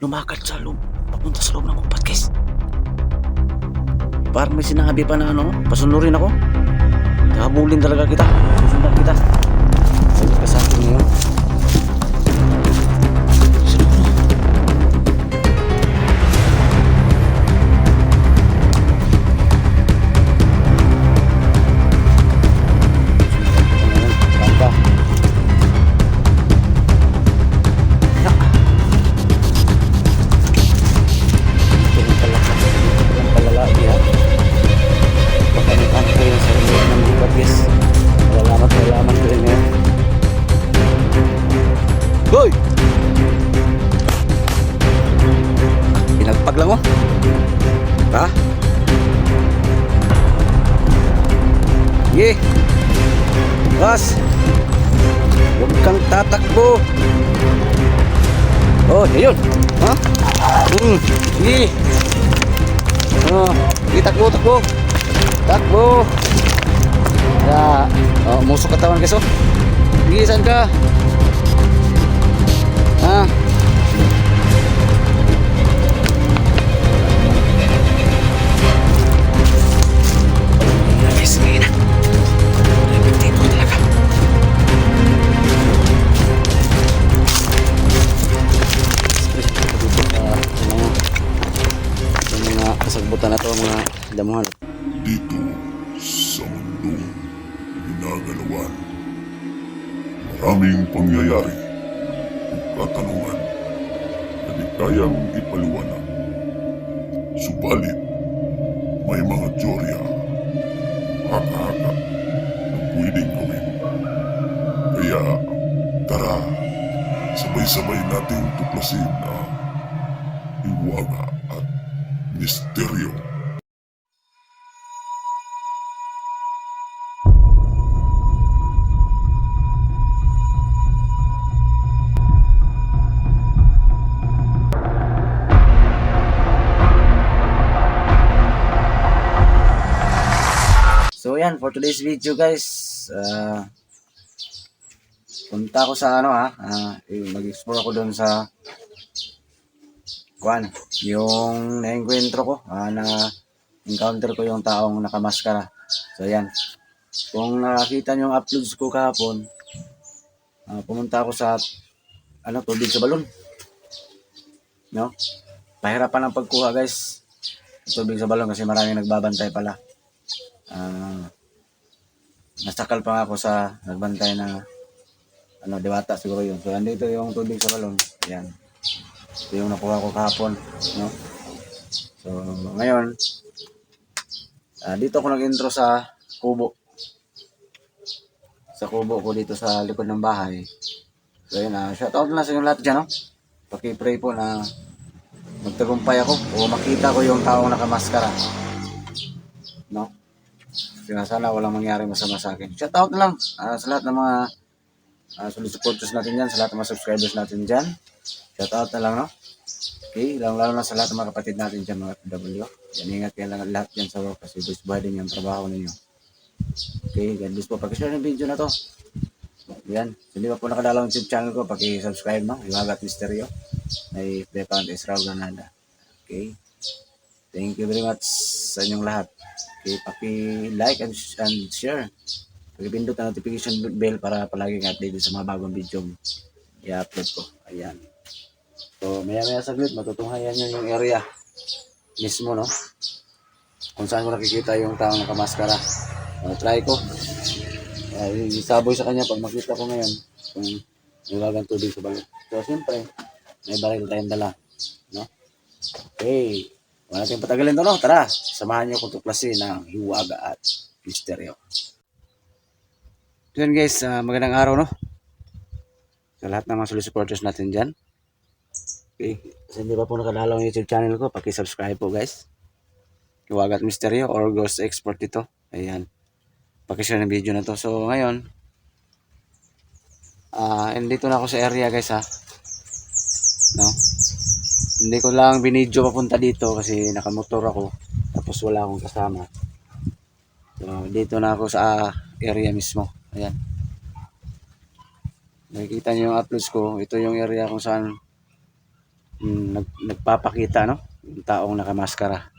lumakad sa loob, papunta sa loob ng kumpat, guys. Parang may sinabi pa na ano, pasunurin ako. Habulin talaga kita. Susundan kita. Ayun ka sa akin ngayon. Hoy! Pinagpag lang mo. Ha? Ye! Bas! Huwag kang tatakbo! Oh, yun! Ha? Sige! Oh, sige, takbo, takbo! Takbo! Oh, musok katawan guys, oh! Sige, saan ka? Ah. Guys, ngayon na. Epektibo talaga. Yung mga kasagbutan na to, mga damuhan. Dito sa mundong ginagalawan, maraming pangyayari o katanungan na di kayang ipaliwanag. Subalit, may mga teorya, haka-haka na pwedeng gawin. Kaya, tara, sabay-sabay nating tuklasin ang hiwaga at misteryo. So yan, for today's video guys, punta ako sa ano mag-explore ako doon sa yung na-encuentro ko, na-encounter ko yung taong nakamaskara. So yan, kung nakita nyo yung uploads ko kahapon, pumunta ako sa tubig sa balon. No? Pahirapan ang pagkuha guys, tubig sa balon kasi maraming nagbabantay pala. Nasakal pa nga ako sa nagbantay na diwata siguro yun. So andito yung tubig sa balon. Ayan. Ito yung nakuha ko kahapon, no? So ngayon, dito ako nag-intro sa kubo. Sa kubo ko dito sa likod ng bahay. So yun, shoutout na sa inyong lahat dyan, no? Paki-pray po na magtagumpay ako o makita ko yung taong nakamaskara, no? Kaya sana walang mangyari masama sa akin. Shoutout na lang sa lahat ng mga solid supporters natin dyan, sa lahat ng mga subscribers natin dyan. Shoutout na lang, no? Okay, lalo na sa lahat ng mga kapatid natin dyan, mga FW. Yan, ingat kayo lang lahat dyan sa work kasi buhay din yung trabaho ninyo. Okay, God bless po. Pag-share ng video na to. Yan, so, hindi pa po nakadalaw yung YouTube channel ko, paki-subscribe, no? Hiwaga at Misteryo. May account is Raul Granada. Okay. Thank you very much sa inyong lahat. Okay, paki-like and share. Paki-pindot ang notification bell para palagi kang updated sa mga bagong video i-upload ko. Ayan. So, maya-maya saglit, matutunghayan nyo yung area mismo, no? Kung saan ko nakikita yung taong nakamaskara. Try ko. Isaboy sa kanya pag makita ko ngayon kung niwagang tubig sa balon. So, siyempre, may baril tayong dala, no? Okay. Wala tayong patagalin to, no? Tara, samahan nyo kung tuklasin ng hiwaga at misteryo. Yun guys, magandang araw, no? Sa lahat ng mga solid supporters natin dyan. Okay. Kasi hindi pa po nakadalaw yung YouTube channel ko, paki-subscribe po guys. Hiwaga at misteryo or ghost expert ito. Ayan. Paki-share ng video na to. So ngayon, dito na ako sa area guys, ha. No? Hindi ko lang binidyo papunta dito kasi nakamotor ako. Tapos wala akong kasama. So dito na ako sa area mismo. Ayan. Nakikita niyo yung uploads ko. Ito yung area kung saan nagpapakita, no? Yung taong nakamaskara.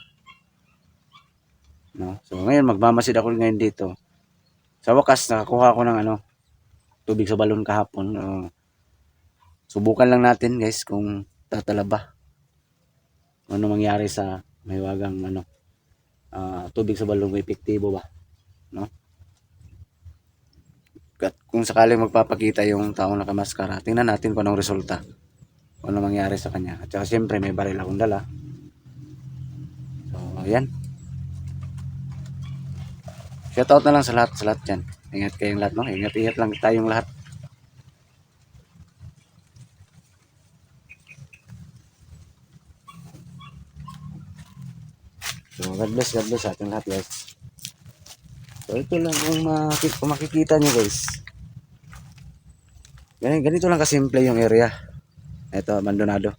No? So ngayon magmamasid ako ngayon dito. Sa wakas nakakuha ako ng tubig sa balon kahapon. Subukan lang natin guys kung tatala ba. Ano mangyari sa mahiwagang tubig sa balon, epektibo ba, no? At kung sakaling magpapakita yung taong nakamaskara, tingnan natin kung anong resulta. Kung ano mangyari sa kanya. At saka siyempre may baril akong dala. So ayan. Shoutout na lang sa lahat dyan. Ingat kayong lahat, no? Ingat lang tayong lahat. So God bless sa ating lahat guys. So ito lang kung makikita nyo guys. Ganito lang kasimple yung area. Ito, abandonado.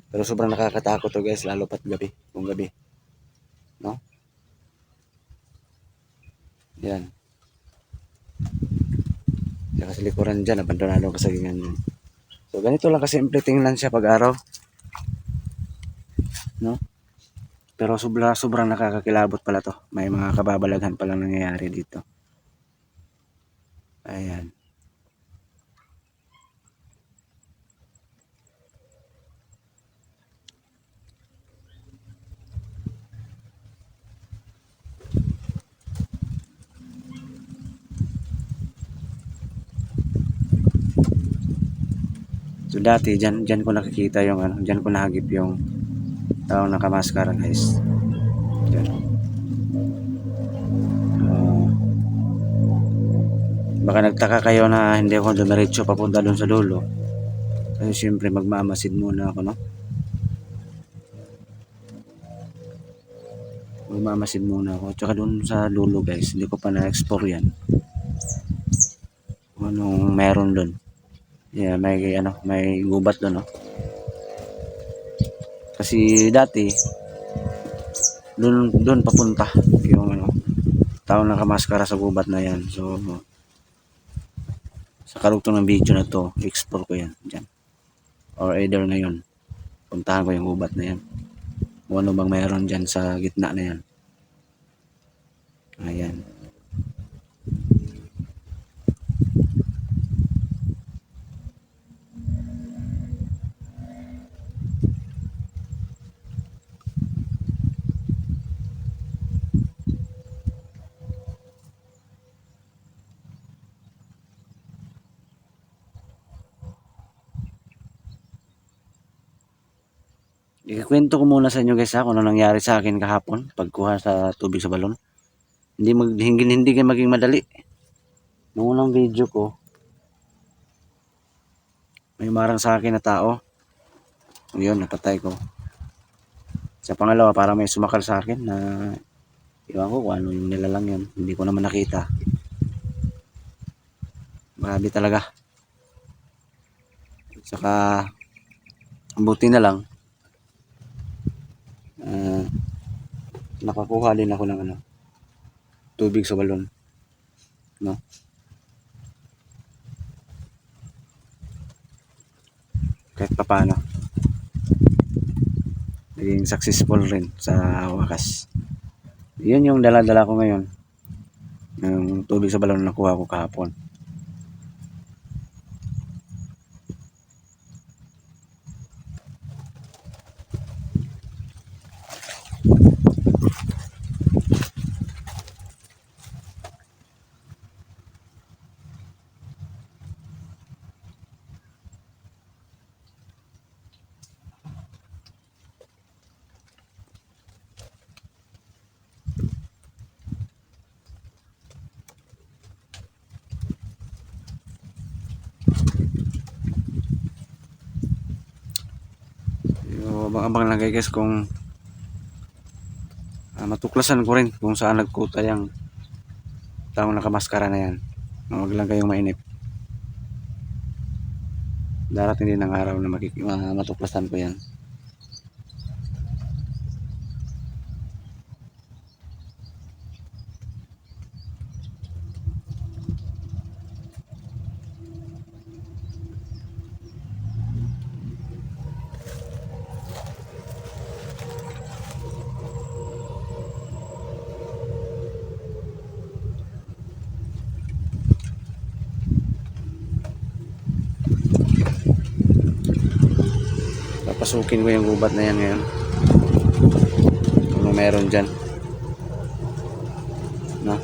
Pero sobrang nakakatakot to guys, lalo pat gabi, kung gabi. No? Yan. Saka sa likuran dyan, abandonado kasagingan yun. So ganito lang kasimple tingnan siya pag araw. No? Pero sobrang nakakakilabot pala to. May mga kababalaghan palang nangyayari dito. Ayan. So dati dyan ko nakikita yung dyan ko nahagip yung taong nakamaskara guys. Dyan. Baka nagtaka kayo na hindi ako dumiretso papunta doon sa dulo. Kasi syempre magmamasid muna ako, no? Magmamasid muna ako. Tsaka doon sa dulo guys, hindi ko pa na-explore yan. Kung anong meron doon. Yeah, may gubat doon, no? Kasi dati doon papunta yung taong nakamaskara sa gubat na yan. So sa karugtong ng video na to, explore ko yan dyan. Or either ngayon, puntahan ko yung gubat na yan. Kung ano bang mayroon dyan sa gitna na yan. Ayan. Ikikwento ko muna sa inyo guys kung ano nangyari sa akin kahapon pagkuha sa tubig sa balon. Hindi kayo maging madali. Nung unang video ko, may marang sa akin na tao. Yun, napatay ko. Sa pangalawa, parang may sumakal sa akin na iwan ko kung ano yung nilalang yun. Hindi ko naman nakita. Grabe talaga. Saka, buti na lang, nakakuha din ako ng tubig sa balon, no? Kahit papaano naging successful rin sa wakas. Yun yung dala-dala ko ngayon, yung tubig sa balon na nakuha ko kahapon. Abang-abang lang guys kung matuklasan ko rin kung saan nagkuta yung taong nakamaskara na yan. Huwag lang kayong mainip. Darating din ang araw na matuklasan ko yan. Papasukin ko yung gubat na yan ngayon. Kung meron dyan. No?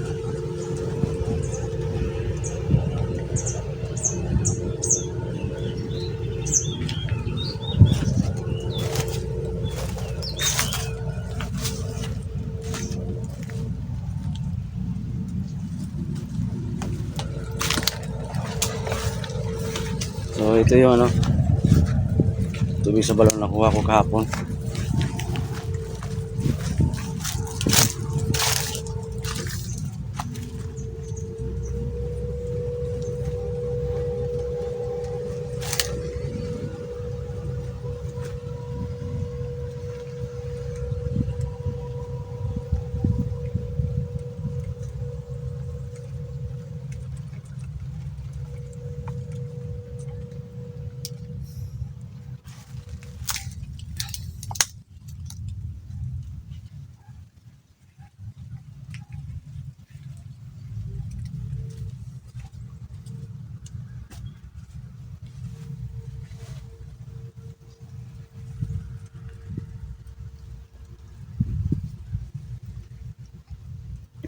So ito yung ano, tubig sa balon nakuha ko kahapon.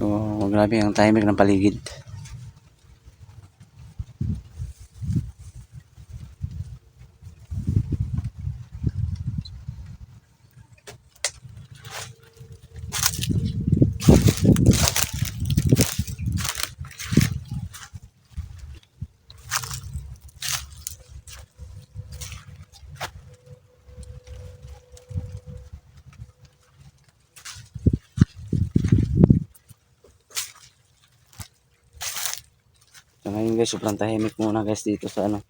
Oh, grabe ang tahimik ng paligid. So ngayon guys, sobrang tahimik muna guys dito sa ano,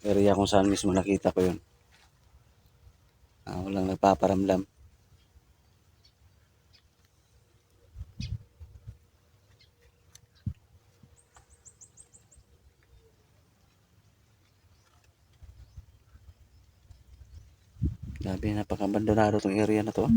area kung saan mismo nakita ko yun. Walang nagpaparamdam. Grabe, napaka-abandonado tong area na to.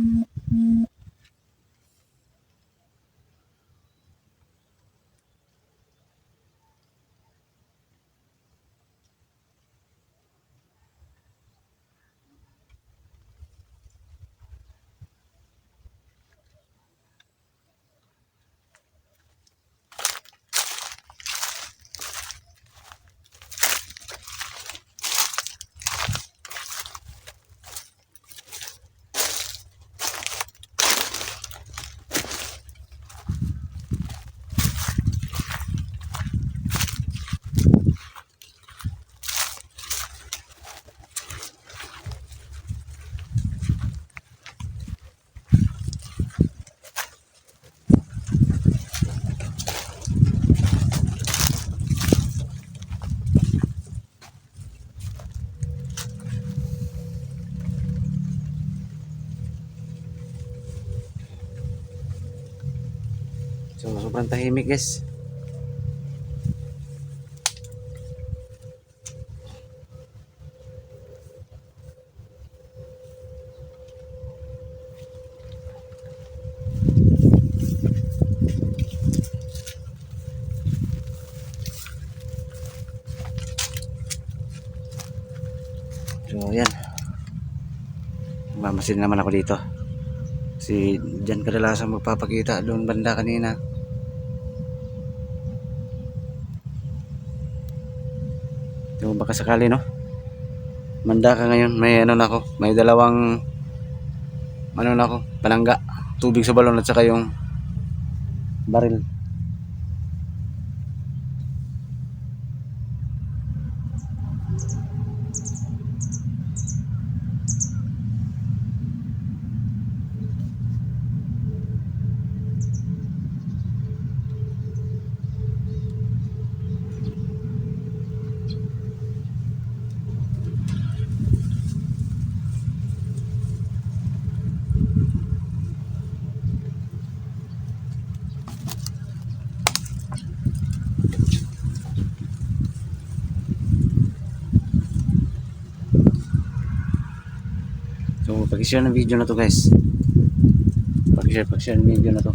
So sobrang tahimik guys. So yan, mamasin naman ako dito. Si dyan kadalasan magpapakita, doon banda kanina. So baka sakali no, manda ka ngayon, may ano na ako, may dalawang ano na ako, panangga, tubig sa balon at saka yung baril. So pag-share ng video na to guys, pag-share ng video na to.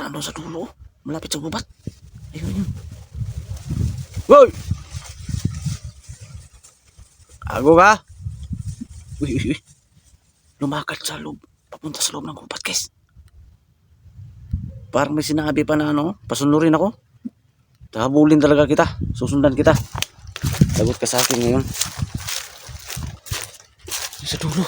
nakaraan doon sa dulo. Malapit sa gubat. Ayun yun. Woy! Ago ka? Uy, uy, uy. Lumakad sa loob. Papunta sa loob ng gubat, guys. Parang may sinabi pa na ano, pasunurin ako. Habulin talaga kita. Susundan kita. Lagot ka sa akin ngayon. Sa dulo.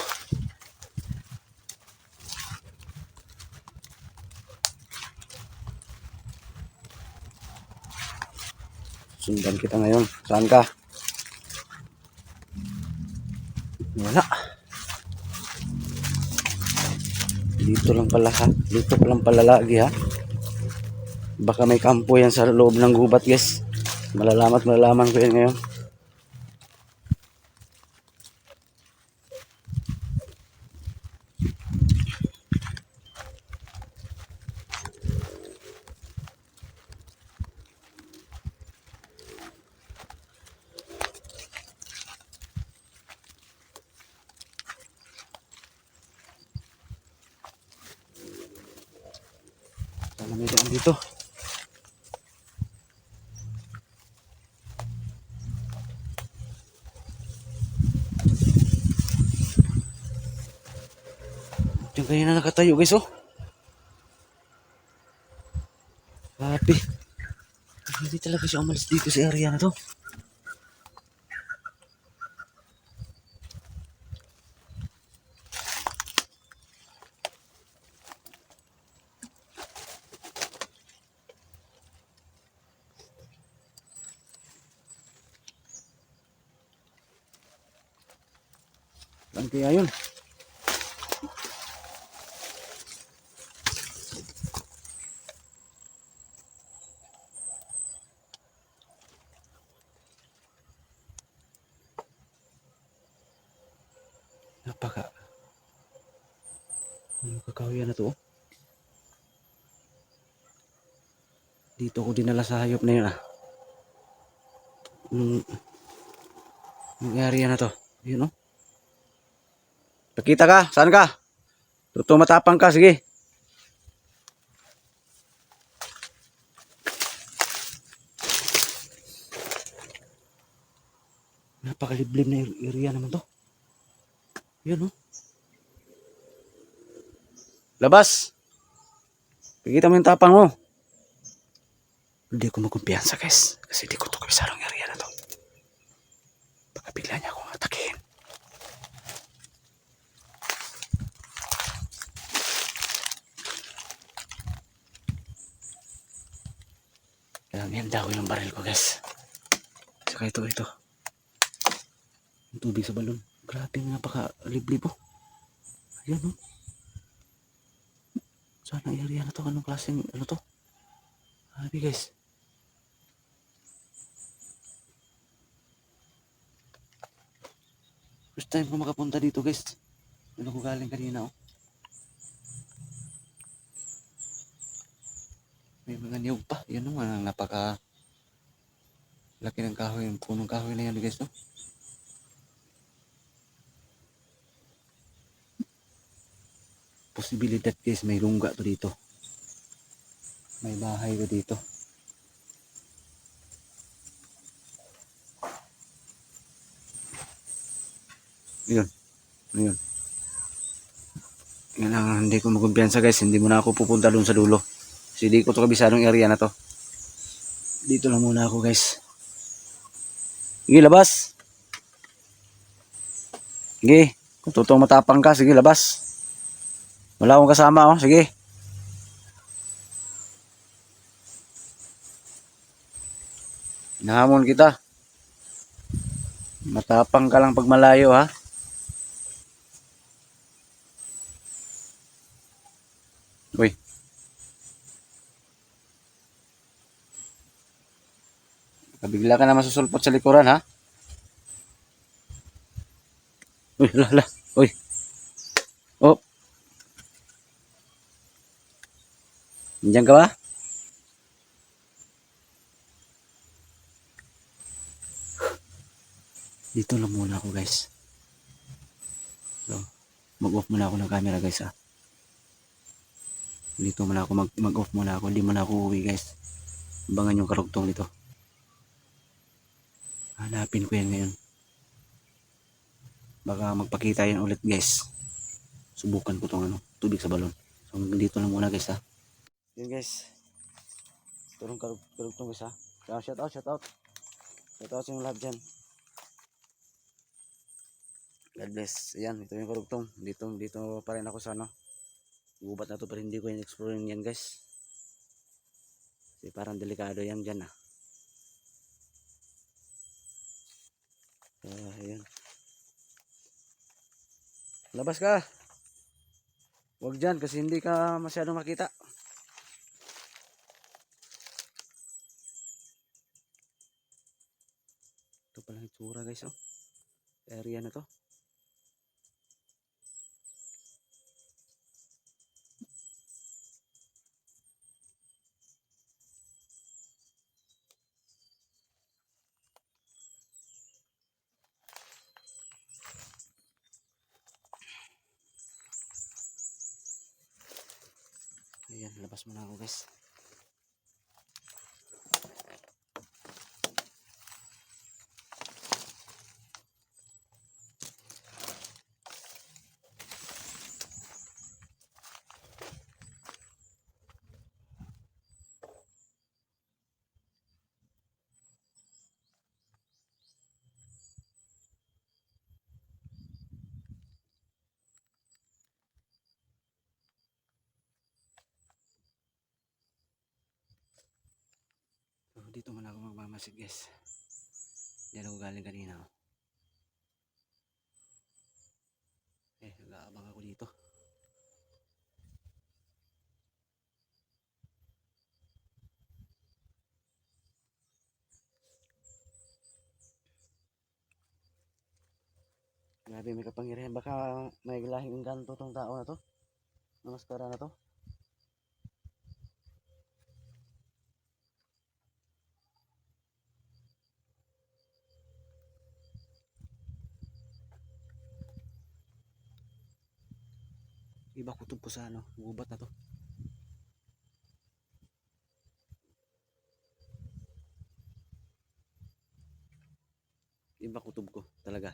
Sundan kita ngayon. Saan ka? Wala. Dito lang pala ha. Dito pa lang pala lagi ha. Baka may kampo yan sa loob ng gubat, guys. Malalaman ko yan ngayon. Sana may daan dito. Diyan kayo na nakatayo, guys, oh. Grabe. Hindi talaga siya umalis dito sa area na to. Saan kaya yun? Napaka ano kakahuyan na to, oh. Dito ko dinala sa hayop na yun, ah. Yung area na to. Yun, oh. Pakita ka, saan ka? Totoo matapang ka, sige. Napakaliblib na area naman to. Yun, oh. Labas. Pakita mo yung tapang mo. Hindi ko magkumpiyansa, guys. Kasi di ko to kabisarang area na to. Baka bigla niya akong atakin. Kailangan daw yung baril ko, guys. Saka ito. Yung tubig sa balon. Grabe, napaka-liblib, oh. Ayan, oh. Saan ang area na to? Anong klaseng, ano to? Grabe, guys. First time ko makapunta dito, guys. Ano ko galing kanina, oh. May mga niyog pa. Yan naman ang napaka laki ng kahoy. Yung punong kahoy na yan, guys, no? Posibilidad, guys, may lungga to dito. May bahay to dito. Yun. Yun. Yan ang hindi ko magkumpiyansa, guys. Hindi muna ako pupunta doon sa dulo. Kasi hindi ko to kabisadong area na to. Dito lang muna ako, guys. Sige, labas. Sige. Kung totoong matapang ka, sige, labas. Wala akong kasama, oh. Sige. Hinahamon kita. Matapang ka lang pag malayo, ha. Uy. Bigla ka na masusulpot sa likuran, ha. Uy, hala. Uy. Oh. Diyan ka ba? Dito lang muna ako, guys. So, mag-off muna ako ng camera, guys, ha. Dito muna ako mag-off muna ako. Hindi muna ako uwi guys. Abangan yung karugtong dito. Hanapin ko yan ngayon. Baka magpakita yan ulit guys. Subukan ko tong tubig sa balon. So dito lang muna guys ha. Yun guys. Turong karugtong guys ha. Shout out. Shout out sa yung lahat dyan. God bless. Ayan, ito yung karugtong. Dito pa rin ako sa gubat na to, pero hindi ko yung explore yan guys. Kasi parang delikado yan dyan ah. Ayan. Labas ka. Huwag dyan kasi hindi ka masyadong makita. Ito palang itsura guys oh. Area na to. Ayan, labas muna ako guys. So, dito muna ako magmamasid guys. Diyan ako galing kanina oh. Nag-aabang ako dito. Grabe may kapangyarihan. Baka may lahing engkanto tong tao na to. Namaskara na to. Iba kutob ko sa gubat na to. Iba kutob ko talaga.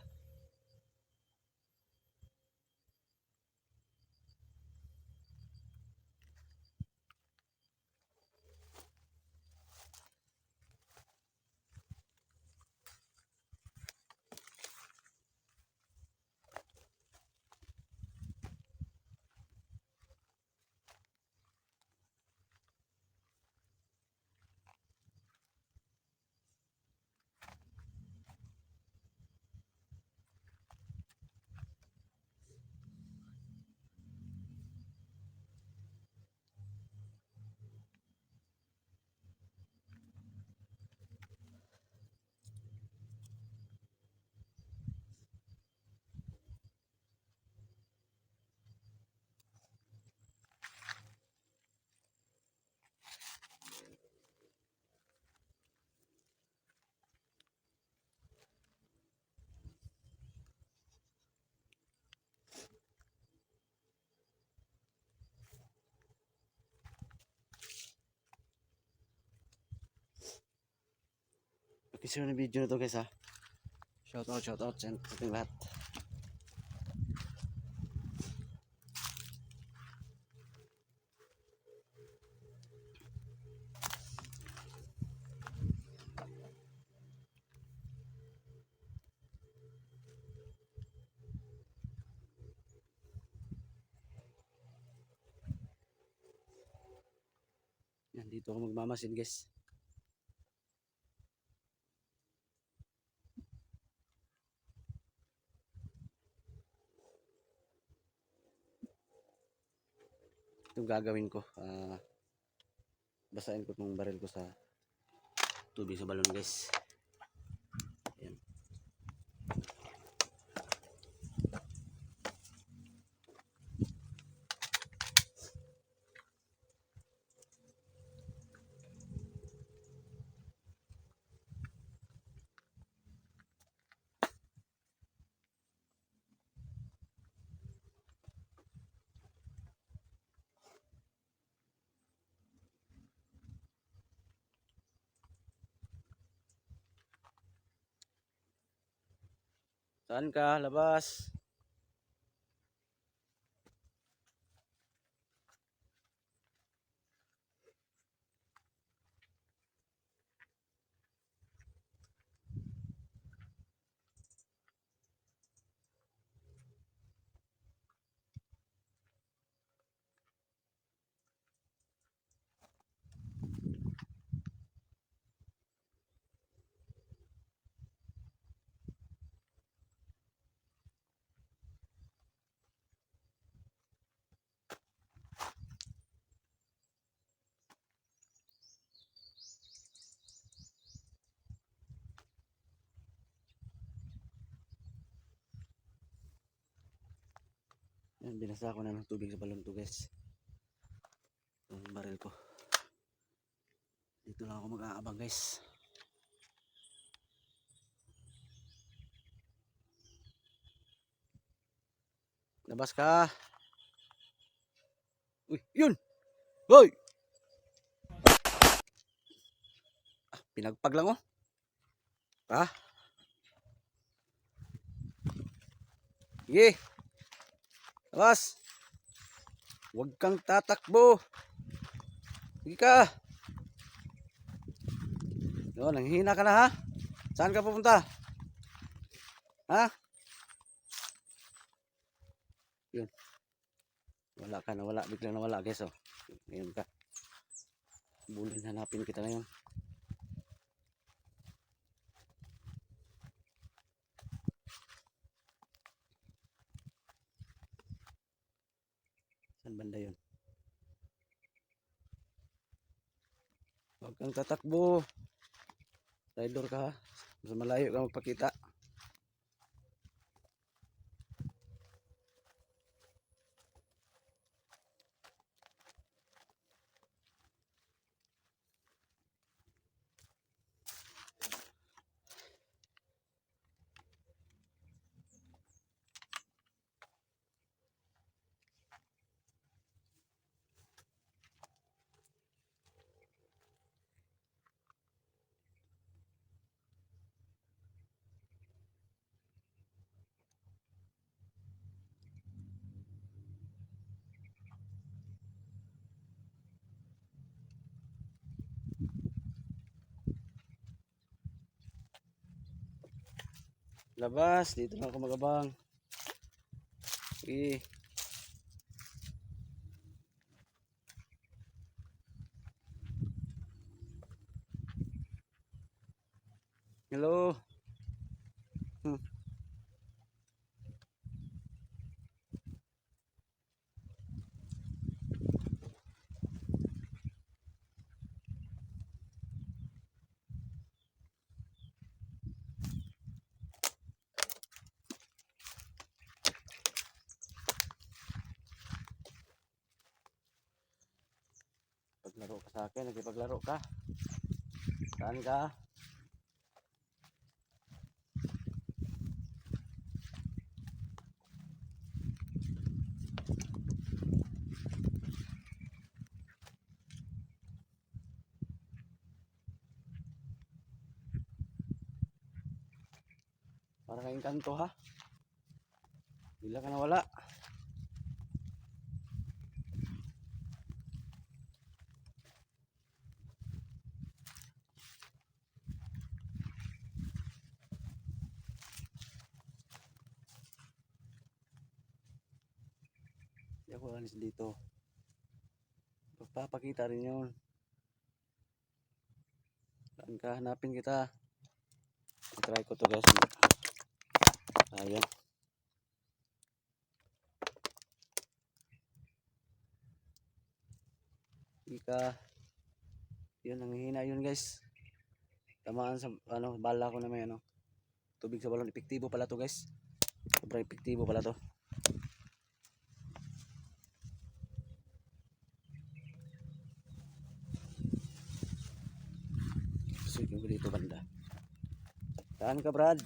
Pakishare ng video na to guys ha. Shout out sa ating lahat. Yan, dito ako magmamasid guys. Ito gagawin ko. Basahin ko itong baril ko sa tubig sa balon guys. Ayan. Saan ka? Labas. Yan, binasa ko na ng tubig sa balon to guys. Yung baril ko. Dito lang ako mag-aabang guys. Labas ka. Uy, yun! Hoy! Pinagpag lang oh. Ha? Sige. Labas. Huwag kang tatakbo. Sige ka. Yun, nanghihina ka na ha? Saan ka pupunta? Ha? Yun. Wala ka, nawala. Biglang nawala guys oh. Ngayon ka. Bulin, hanapin kita ngayon. Saan banda yun? Huwag kang tatakbo. Rider ka ha. Mas malayo ka magpakita. Labas, dito na ako magabang. Sige. Hello. Paglaro ka sa akin, nagipaglaro ka. Saan ka? Para kayong kanto ha. Bila ka nawala. Hindi ako alis dito. Pagpapakita rin yun. Saan ka? Hanapin kita. I-try ko to guys. Ayan. Ika. Yun, nanghihina yun guys. Tamaan sa bala ko na may tubig sa balon. Epektibo pala to guys. Sobrang epektibo pala to. Sige ko dito banda. Saan ka Brad?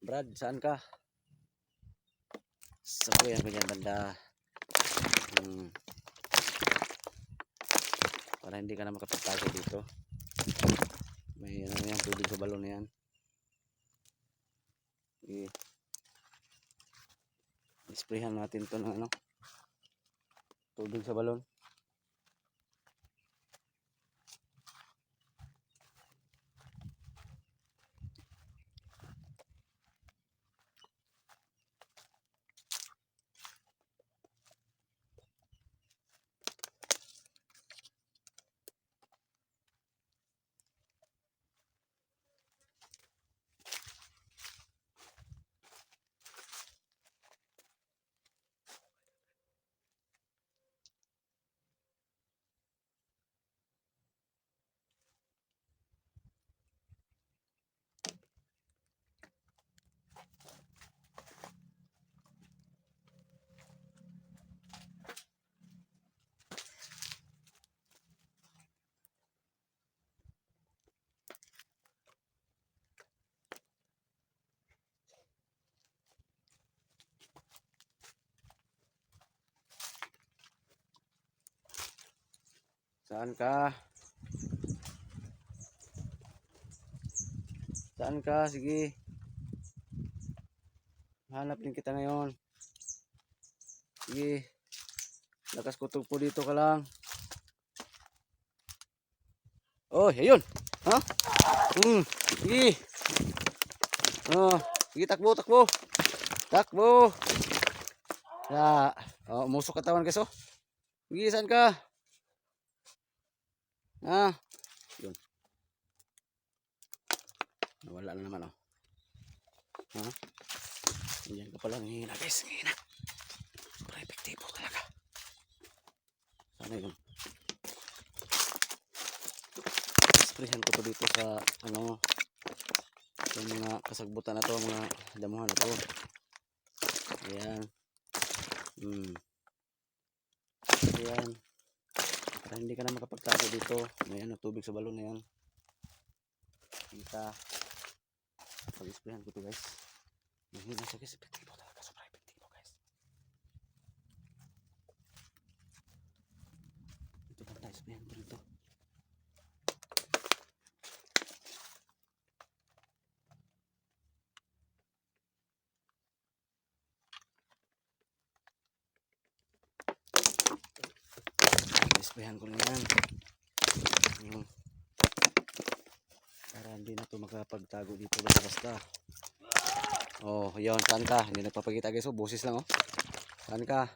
Brad, saan ka? Sabuyan ko dyan banda. Para hindi ka na makapagtago dito. May ano yan, tubig sa balon na yan. I-sprayhan natin to ng ano, tubig sa balon. Saan ka? Saan ka? Sige. Hanap din kita ngayon. Sige. Lakas kutog po dito ka lang. Oh, ayun. Ha? Sige. Oh, sige takbo, takbo. Takbo. Ya. Oh, umusok katawan guys oh. Sige, saan ka? Ah. Yun. Nawala na naman oh. Ha? Yan ka pala, ngihina guys, ngihina. Super epektibo talaga. Sana yun. Sprayhan ko to dito sa ano, sa mga kasagbutan na to, mga damuhan na to. Ayan. Ayan. Para hindi ka na makapagtago dito. May ano, tubig sa balon na yan. Kita. Pag-sprayan ko to guys. Mahina siya guys. Epektibo talaga. Sobrang epektibo guys. Ito pa tayo. Sprayan ko rito. Sprayan ko na yan. Para hindi na to makapagtago dito basta-basta. Oh, yun, saan ka? Hindi nagpapakita guys, oh, boses lang oh. Saan ka?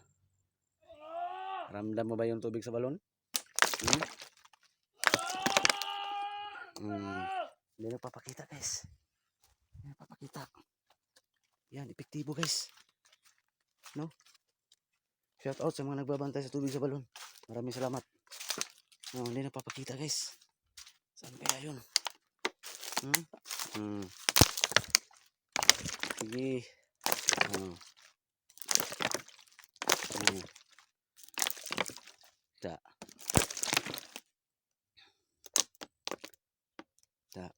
Ramdam mo ba yung tubig sa balon? Hindi nagpapakita guys. Hindi nagpapakita. Yan, epektibo guys. No? Shout out sa mga nagbabantay sa tubig sa balon. Maraming salamat. No, hindi nagpapakita guys. Saan kaya yun? Sige. Da. Da.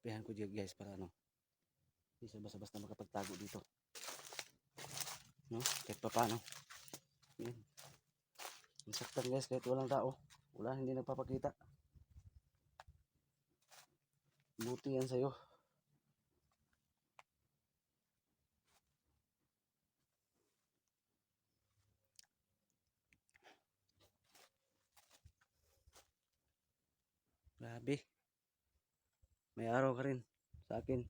Isprayan ko dyan guys para ano. Hindi siya basta-basta makapagtago dito. No? Kahit pa paano. Yan. Insaktan guys kahit walang tao. Wala, hindi nagpapakita. Buti yan sa'yo. Grabe. May araw ka rin sa akin.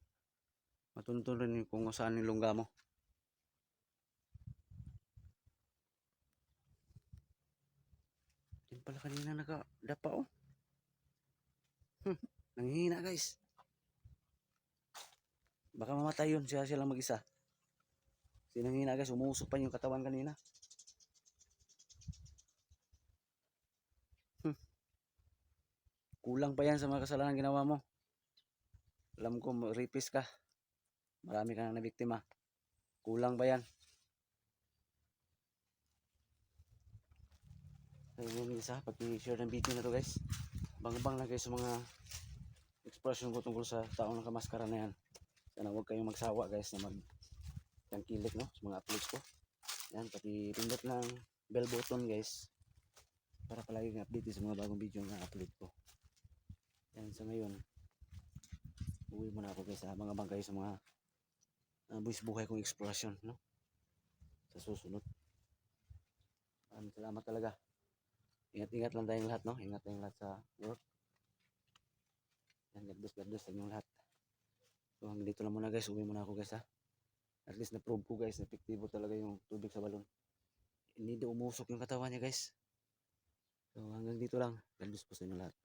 Matuntun rin kung saan yung lungga mo. Yan pala kanina nakadapa oh. Nanghihina guys. Baka mamatay yun siya lang mag-isa. Kasi nanghihina guys, umusok pa yung katawan kanina. Kulang pa yan sa mga kasalanan ginawa mo. Alam ko, rapist ka. Marami ka na biktima. Kulang ba yan? Ayun isa, pag-share ng video na to guys. Bang-bang na guys sa mga expression ko tungkol sa taong nakamaskara na yan. Sana huwag kayong magsawa guys na tangkilik no sa mga uploads ko. Yan, pati pindot ng bell button guys para palagi kang update sa mga bagong video na upload ko. Yan, sa ngayon uwi muna ako guys, mga bangkay sa mga buwis buhay kong expression no sa susunod. Salamat talaga. Ingat-ingat lang tayong lahat no, ingat tayong lahat sa work. Yan, God bless sa inyong lahat. So hanggang dito lang muna guys, uwi muna ako guys ha. At least na-prove ko guys na epektibo talaga yung tubig sa balon. Hindi umusok yung katawan niya guys. So hanggang dito lang. God bless po sa inyo lahat.